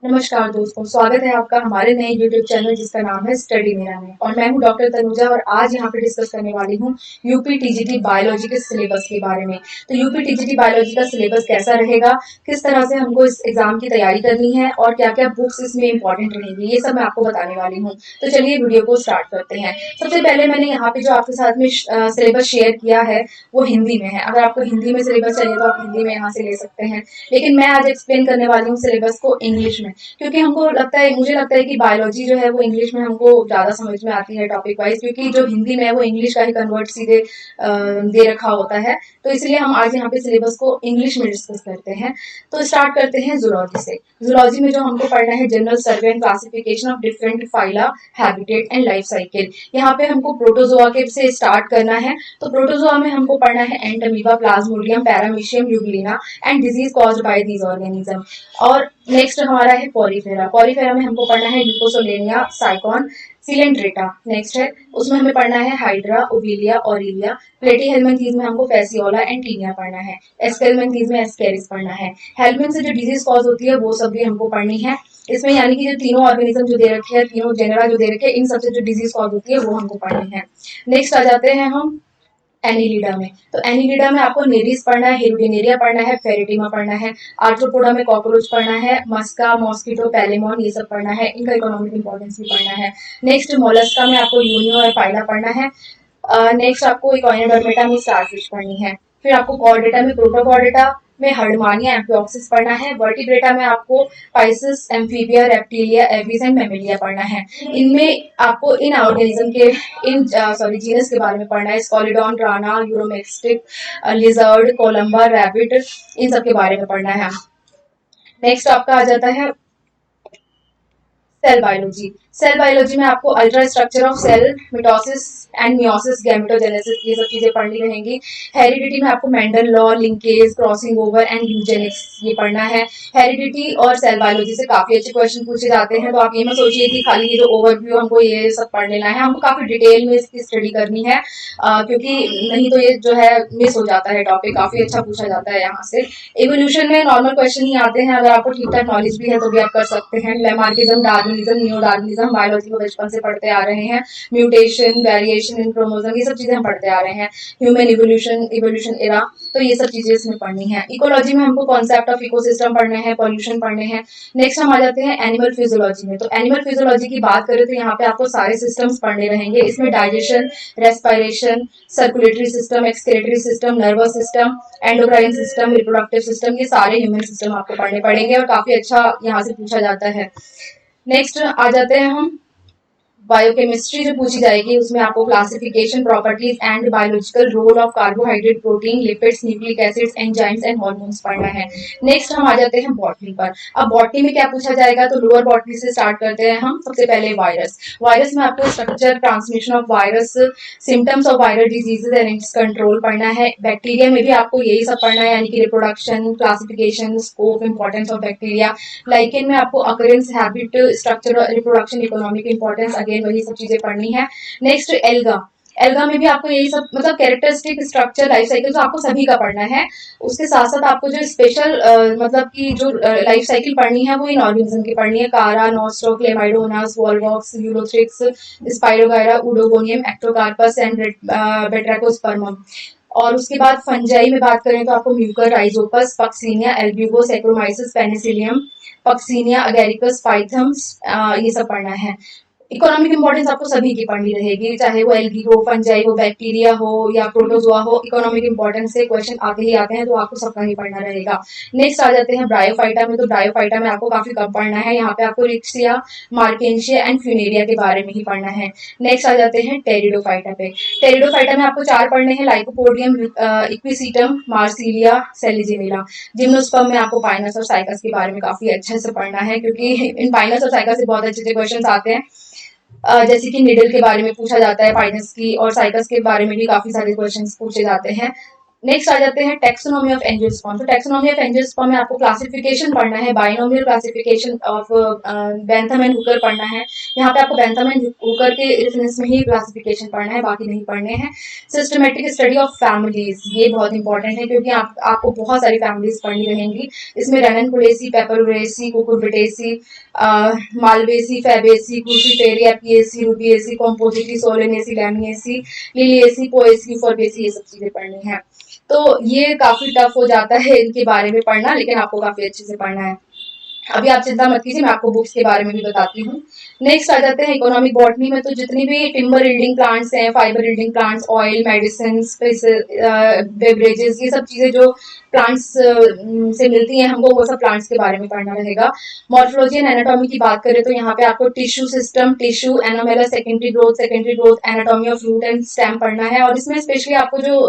नमस्कार दोस्तों, स्वागत है आपका हमारे नए यूट्यूब चैनल जिसका नाम है स्टडी मेरा में। और मैं हूं डॉक्टर तनुजा और आज यहाँ पे डिस्कस करने वाली हूँ यूपी टीजीटी बायोलॉजी के सिलेबस के बारे में। तो यूपी टीजीटी बायोलॉजी का सिलेबस कैसा रहेगा, किस तरह से हमको इस एग्जाम की तैयारी करनी है और क्या क्या बुक्स इसमें इंपॉर्टेंट रहेंगी, ये सब मैं आपको बताने वाली हूँ। तो चलिए वीडियो को स्टार्ट करते हैं। सबसे पहले मैंने यहाँ पे जो आपके साथ में सिलेबस शेयर किया है वो हिंदी में है। अगर आपको हिंदी में सिलेबस चाहिए तो आप हिंदी में यहाँ से ले सकते हैं, लेकिन मैं आज एक्सप्लेन करने वाली हूँ सिलेबस को इंग्लिश में, क्योंकि हमको लगता है, मुझे लगता है कि बायोलॉजी जो है वो इंग्लिश में हमको ज़्यादा समझ में आती है टॉपिक वाइज, क्योंकि जो हिंदी में है वो इंग्लिश का ही कन्वर्ट सीधे दे रखा होता है। तो इसलिए हम आज यहाँ पे सिलेबस को इंग्लिश में डिस्कस करते हैं। तो स्टार्ट करते हैं जूलॉजी से। जूलॉजी में जो हमको पढ़ना है general survey and classification of different phyla, habitat and life cycle. यहाँ पे हमको प्रोटोजोआ के से स्टार्ट करना है। तो प्रोटोजोआ में हमको पढ़ना है Entamoeba, Plasmodium, paramecium, Euglena and disease caused by these organism. और नेक्स्ट हमारा है पॉलीफेरा। पॉलीफेरा में हमको पढ़ना है ल्यूकोसोलेनिया, साइकॉन, सिलेंड्रेटा। नेक्स्ट है, उसमें हमें पढ़ना है हाइड्रा, ओविलिया, ऑरिलिया। प्लेटी हेलमिंथीज में हमको फेसियोला एंड टीनिया पढ़ना है। एस्केलमेंथीज में एस्केरिस पढ़ना है। हेलमिन से जो डिजीज कॉज होती है वो सब भी हमको पढ़नी है इसमें, यानी कि जो तीनों ऑर्गेनिज्म जो दे रखे हैं, तीनों जेनरा जो दे रखे हैं, इन सबसे जो डिजीज कॉज होती है वो हमको पढ़नी है। नेक्स्ट आ जाते हैं हम एनिलिडा में। तो एनिलिडा में आपको नेरिस पढ़ना है, हेरुडिनेरिया पढ़ना है, फेरिटिमा पढ़ना है, आर्थ्रोपोडा में कॉकरोच पढ़ना है, मस्का, मॉस्किटो, पैलेमॉन, ये सब पढ़ना है। इनका इकोनॉमिक इंपॉर्टेंस भी पढ़ना है। नेक्स्ट मोलस्का में आपको यूनियो और फाइला पढ़ना है। नेक्स्ट आपको इकोइनोडर्मेटा में स्टारफिश पढ़नी है। फिर आपको कॉर्डेटा में प्रोटोकॉर्डेटा में हर्डमानिया, एम्फिऑक्सिस पढ़ना है। वर्टिब्रेटा में आपको Pisces, amphibia, reptilia, Aves and Mammalia पढ़ना है। इनमें आपको इन ऑर्गेनिज्म के इन जीनस के बारे में पढ़ना है। Scoliodon, Rana, Uromastyx, lizard, Columba, rabbit, इन सब के बारे में पढ़ना है। नेक्स्ट आपका आ जाता है सेल बायोलॉजी। सेल बायोलॉजी में आपको ultra structure of cell, mitosis and meiosis, gametogenesis, ये सब चीजें पढ़नी रहेंगी। हेरिडिटी में आपको Mendel law, linkage, crossing over and eugenics, ये पढ़ना है। हेरिडिटी और सेल बायोलॉजी से काफी अच्छे क्वेश्चन पूछे जाते हैं, तो आप ये मत सोचिए कि खाली ये जो ओवरव्यू हमको ये सब पढ़ लेना है, हमको काफी डिटेल में इसकी स्टडी करनी है, क्योंकि नहीं तो ये जो है मिस हो जाता है टॉपिक, काफी अच्छा पूछा जाता है यहाँ से। इवोल्यूशन में नॉर्मल क्वेश्चन ही आते हैं, अगर आपको ठीक ठाक नॉलेज भी है तो भी आप कर सकते हैं। Lamarckism, Darwinism, new Darwinism, biology में बचपन से पढ़ते आ रहे हैं। म्यूटेशन, वेरिएशन इन क्रोमोसोम, ये सब चीजें हम पढ़ते आ रहे हैं। ह्यूमन इवोल्यूशन, इवोल्यूशन एरा, तो ये सब चीजें इसमें पढ़नी है। इकोलॉजी में हमको कॉन्सेप्ट ऑफ इकोसिस्टम पढ़ने हैं, पॉल्यूशन पढ़ने हैं। नेक्स्ट हम आ जाते हैं एनिमल फिजियोलॉजी में। तो एनिमल फिजियोलॉजी की बात करें तो यहाँ पे आपको सारे सिस्टम्स पढ़ने रहेंगे। इसमें digestion, respiration, circulatory system, excretory system, nervous system, endocrine system, reproductive system, ये सारे ह्यूमन सिस्टम आपको पढ़ने पड़ेंगे और काफी अच्छा यहाँ से पूछा जाता है। नेक्स्ट आ जाते हैं हम बायोकेमिस्ट्री जो पूछी जाएगी, उसमें आपको classification, properties and biological role of carbohydrate, protein, lipids, nucleic acids, enzymes and hormones पढ़ना है। नेक्स्ट हम आ जाते हैं बॉटनी पर। अब बॉटनी में क्या पूछा जाएगा, तो लोअर बॉटनी से स्टार्ट करते हैं हम। सबसे पहले वायरस। वायरस में आपको structure, transmission of virus, symptoms of viral diseases and it's control पढ़ना है। बैक्टीरिया में भी आपको यही सब पढ़ना है, यानी कि reproduction, classification, scope, importance of bacteria. Lichen में आपको occurrence, habit, structure, reproduction, economic importance, again वही सब चीजें पढ़नी है। Next alga. एल्गा में भी आपको यही सब, मतलब कैरेक्टरिस्टिक, स्ट्रक्चर, लाइफ साइकिल, तो आपको सभी का पढ़ना है। उसके साथ साथ आपको जो स्पेशल मतलब कि जो लाइफ साइकिल पढ़नी है वो इन ऑर्गेनिज्म की पढ़नी है। Chara, Nostoc, Chlamydomonas, Volvox, Ulothrix, Spirogyra, Oedogonium, Ectocarpus and Batrachospermum. और उसके बाद फंजाई में बात करें तो आपको Mucor, Rhizopus, Puccinia, Albugo, Saccharomyces, Penicillium, Puccinia, Agaricus, Pythiums, ये सब पढ़ना है। इकोनॉमिक इंपॉर्टेंस आपको सभी की पढ़नी रहेगी, चाहे वो एल्गी हो, फंजाई हो, बैक्टीरिया हो या प्रोटोजोआ हो। इकोनॉमिक इंपॉर्टेंस से क्वेश्चन आते ही आते हैं, तो आपको सबका ही पढ़ना रहेगा। नेक्स्ट आ जाते हैं ब्रायोफाइटा में। तो ब्रायोफाइटा में आपको काफी कम पढ़ना है, यहाँ पे आपको रिक्सिया, मार्केंशिया एंड फ्यूनेरिया के बारे में ही पढ़ना है। नेक्स्ट आ जाते हैं टेरिडोफाइटा पे। टेरिडोफाइटा में आपको 4 पढ़ने हैं, लाइकोपोडियम, इक्विसीटम, मार्सिलिया, सेलिजिनेला। जिम्नोस्पर्म में आपको पाइनस और साइकस के बारे में काफी अच्छे से पढ़ना है, क्योंकि इन पाइनस और साइकस से बहुत अच्छे अच्छे क्वेश्चन आते हैं। जैसे कि निडल के बारे में पूछा जाता है, पाइनस की और साइकस के बारे में भी काफी सारे क्वेश्चंस पूछे जाते हैं। नेक्स्ट आ जाते हैं टेक्सोनॉमी ऑफ एंजियोस्पर्म। तो टेक्सोनॉमी ऑफ एंजियोस्पर्म में आपको क्लासिफिकेशन पढ़ना है, binomial classification of Bentham and Hooker पढ़ना है। यहाँ पे आपको बेंथम एंड हुकर के रेफरेंस में ही क्लासिफिकेशन पढ़ना है, बाकी नहीं पढ़ने हैं। सिस्टमेटिक स्टडी ऑफ फैमिलीज, ये बहुत इंपॉर्टेंट है क्योंकि आपको बहुत सारी फैमिलीज पढ़नी रहेंगी। इसमें Ranunculaceae, Papaveraceae, Cucurbitaceae, Malvaceae, Fabaceae, Cruciferae, Apiaceae, Rubiaceae, Compositae, Solanaceae, Lamiaceae, Liliaceae, Poaceae, Euphorbiaceae, ये सब चीजें पढ़नी है। तो ये काफी टफ हो जाता है इनके बारे में पढ़ना, लेकिन आपको काफी अच्छे से पढ़ना है। अभी आप चिंता मत कीजिए, मैं आपको बुक्स के बारे में भी बताती हूँ। नेक्स्ट आ जाते हैं इकोनॉमिक बॉटनी में। तो जितनी भी टिम्बर यील्डिंग प्लांट्स हैं, fibre yielding plants, oil, medicine, beverages, ये सब चीजें जो प्लांट्स से मिलती हैं हमको, वो सब प्लांट्स के बारे में पढ़ना रहेगा। मॉर्फोलॉजी एंड एनाटॉमी की बात करें तो यहाँ पे आपको tissue system, tissue, anomalous, secondary growth, anatomy of root and stem पढ़ना है। और इसमें स्पेशली आपको जो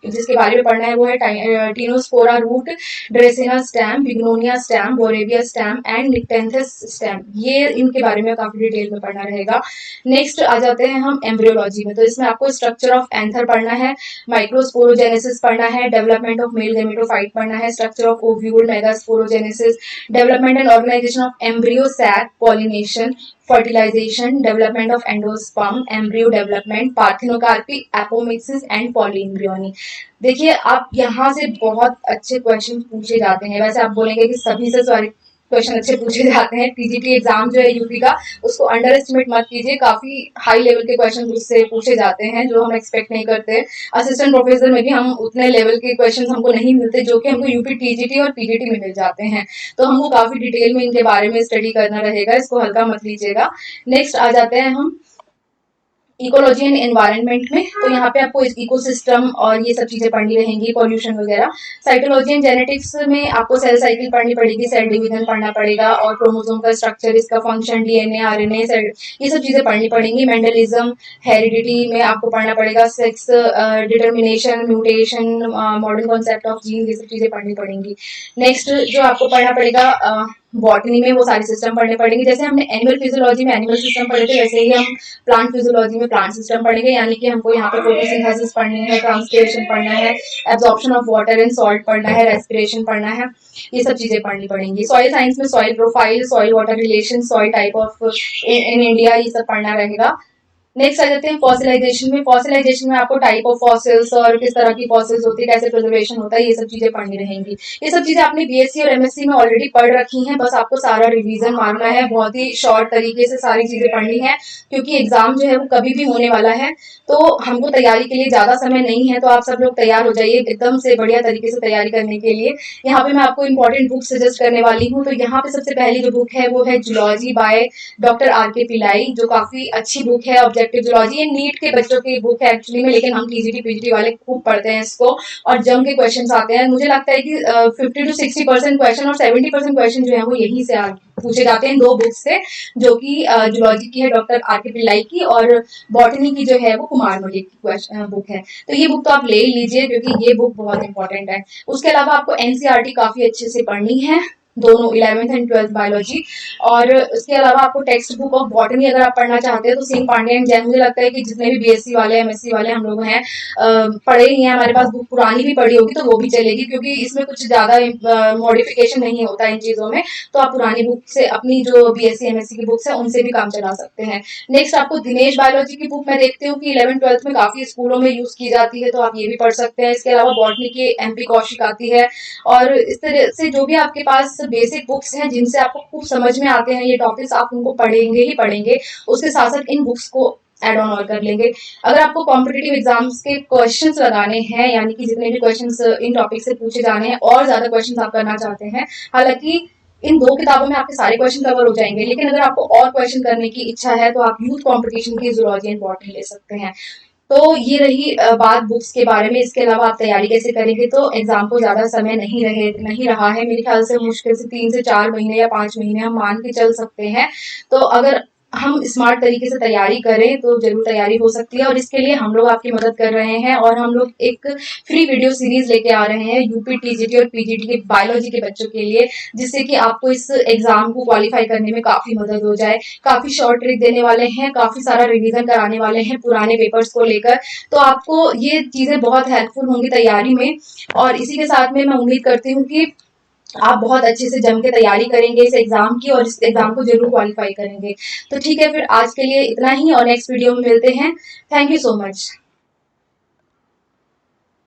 जिसके बारे में पढ़ना है वो है Tinospora root, Dracaena stem, Bignonia stem, Boerhaavia stem and Nyctanthes stem, ये इनके बारे में काफी डिटेल में पढ़ना रहेगा। नेक्स्ट आ जाते हैं हम एम्ब्रियोलॉजी में। तो इसमें आपको स्ट्रक्चर ऑफ एंथर पढ़ना है, माइक्रोस्पोरोजेनेसिस पढ़ना है, डेवलपमेंट ऑफ मेल गेमेटोफाइट पढ़ना है, structure of ovule, megasporogenesis, development and organisation of embryo sac, pollination, fertilisation, development of endosperm, embryo development, parthenocarpy, apomixis and polyembryony. देखिए, आप यहाँ से बहुत अच्छे क्वेश्चन पूछे जाते हैं। वैसे आप बोलेंगे कि सभी से सॉरी क्वेश्चन अच्छे पूछे जाते हैं, टीजीटी एग्जाम जो है यूपी का, उसको अंडर एस्टिमेट मत कीजिए, काफी हाई लेवल के क्वेश्चन उससे पूछे जाते हैं जो हम एक्सपेक्ट नहीं करते। असिस्टेंट प्रोफेसर में भी हम उतने लेवल के क्वेश्चन हमको नहीं मिलते जो कि हमको यूपी टीजीटी और पीजीटी में मिल जाते हैं। तो हमको काफी डिटेल में इनके बारे में स्टडी करना रहेगा, इसको हल्का मत लीजिएगा। नेक्स्ट आ जाते हैं हम इकोलॉजी एंड एनवायरनमेंट में। तो यहाँ पे आपको इकोसिस्टम और ये सब चीजें पढ़नी रहेंगी, पॉल्यूशन वगैरह। साइकोलॉजी एंड जेनेटिक्स में आपको सेल साइकिल पढ़नी पड़ेगी, सेल डिवीजन पढ़ना पड़ेगा और क्रोमोसोम का स्ट्रक्चर, इसका फंक्शन, डीएनए, आरएनए, ये सब चीजें पढ़नी पड़ेंगी। मेंडलिज्म, हेरिडिटी में आपको पढ़ना पड़ेगा, sex determination, mutation, modern concept of gene, ये सब चीजें पढ़नी पड़ेंगी। नेक्स्ट जो आपको पढ़ना पड़ेगा बॉटनी में, वो सारे सिस्टम पढ़ने पड़ेंगे। जैसे हमने एनिमल फिजियोलॉजी में एनिमल सिस्टम पढ़े थे, वैसे ही हम प्लांट फिजियोलॉजी में प्लांट सिस्टम पढ़ेंगे, यानी कि हमको यहाँ पे फोटोसिंथेसिस पढ़नी है, ट्रांसपिरेशन पढ़ना है, absorption of water and salt पढ़ना है, रेस्पिरेशन पढ़ना है, ये सब चीजें पढ़नी पड़ेंगी। सॉइल साइंस में soil profile, soil water relation, soil type of in India, ये सब पढ़ना रहेगा। नेक्स्ट आ जाते हैं फॉसिलाइजेशन में। फॉसिलाइजेशन में आपको टाइप ऑफ फॉसिल्स और किस तरह की फॉसिल्स होती है, कैसे प्रिजर्वेशन होता है, ये सब चीजें पढ़नी रहेंगी। ये सब चीजें आपने बीएससी और एमएससी में ऑलरेडी पढ़ रखी हैं, बस आपको सारा रिवीजन मारना है, बहुत ही शॉर्ट तरीके से सारी चीजें पढ़नी है, क्योंकि एग्जाम जो है वो कभी भी होने वाला है। तो हमको तैयारी के लिए ज्यादा समय नहीं है, तो आप सब लोग तैयार हो जाइए एकदम से बढ़िया तरीके से तैयारी करने के लिए। यहाँ पे मैं आपको इंपॉर्टेंट बुक सजेस्ट करने वाली हूँ। तो यहाँ पे सबसे पहली जो बुक है वो है जूलॉजी बाय डॉक्टर आर के पिलाई, जो काफी अच्छी बुक है। ऑब्जेक्टिव जूलॉजी, ये नीट के बच्चों की बुक है एक्चुअली में, लेकिन हम टीजीटी पीजीटी वाले खूब पढ़ते हैं इसको और जम के क्वेश्चन आते हैं। मुझे लगता है कि 50 to 60% क्वेश्चन और 70% क्वेश्चन जो है वो यहीं से पूछे जाते हैं, दो बुक से, जो कि जूलॉजी की है डॉक्टर आर के पिल्लाई की, और बॉटनी की जो है वो कुमार मलिक की बुक है। तो ये बुक तो आप ले लीजिए क्योंकि ये बुक बहुत इंपॉर्टेंट है। उसके अलावा आपको एनसीईआरटी काफी अच्छे से पढ़नी है, दोनों 11th एंड 12th बायोलॉजी। और उसके अलावा आपको टेक्स्ट बुक ऑफ बॉटनी अगर आप पढ़ना चाहते हैं तो सिंह पांडे एंड जैन, मुझे लगता है कि जितने भी बीएससी वाले एमएससी वाले हम लोग हैं पढ़े ही हैं, हमारे पास बुक पुरानी भी पड़ी होगी तो वो भी चलेगी, क्योंकि इसमें कुछ ज्यादा मॉडिफिकेशन नहीं होता इन चीजों में। तो आप पुरानी बुक से, अपनी जो बीएससी एमएससी की बुक्स है उनसे भी काम चला सकते हैं। नेक्स्ट आपको दिनेश बायोलॉजी की बुक मैं देखती हूँ कि 11th 12th में काफी स्कूलों में यूज की जाती है, तो आप ये भी पढ़ सकते हैं। इसके अलावा बॉटनी की एमपी कौशिक आती है, और इस तरह से जो भी आपके पास बेसिक बुक्स हैं जिनसे आपको खूब समझ में आते हैं ये टॉपिक्स, आप उनको पढ़ेंगे ही पढ़ेंगे, उसके साथ साथ इन बुक्स को एड ऑन और कर लेंगे। अगर आपको कॉम्पिटिटिव एग्जाम्स के क्वेश्चंस लगाने हैं, यानी कि जितने भी क्वेश्चंस इन टॉपिक से पूछे जाने हैं और ज्यादा क्वेश्चंस आप करना चाहते हैं, हालांकि इन दो किताबों में आपके सारे क्वेश्चन कवर हो जाएंगे, लेकिन अगर आपको और क्वेश्चन करने की इच्छा है तो आप यूथ कॉम्पिटिशन की जूलॉजी एंड बॉटनी ले सकते हैं। तो ये रही बात बुक्स के बारे में। इसके अलावा आप तैयारी कैसे करेंगे, तो एग्जाम को ज्यादा समय नहीं रहा है, मेरे ख्याल से मुश्किल से 3 से 4 महीने या 5 महीने हम मान के चल सकते हैं। तो अगर हम स्मार्ट तरीके से तैयारी करें तो जरूर तैयारी हो सकती है। और इसके लिए हम लोग आपकी मदद कर रहे हैं और हम लोग एक फ्री वीडियो सीरीज लेके आ रहे हैं यूपी टीजीटी और पीजीटी के बायोलॉजी के बच्चों के लिए, जिससे कि आपको इस एग्जाम को क्वालिफाई करने में काफी मदद हो जाए। काफी शॉर्ट ट्रिक देने वाले हैं, काफी सारा रिवीजन कराने वाले हैं पुराने पेपर्स को लेकर, तो आपको ये चीजें बहुत हेल्पफुल होंगी तैयारी में। और इसी के साथ में मैं उम्मीद करती हूँ कि आप बहुत अच्छे से जम के तैयारी करेंगे इस एग्जाम की और इस एग्जाम को जरूर क्वालिफाई करेंगे। तो ठीक है, फिर आज के लिए इतना ही और नेक्स्ट वीडियो में मिलते हैं। Thank you so much.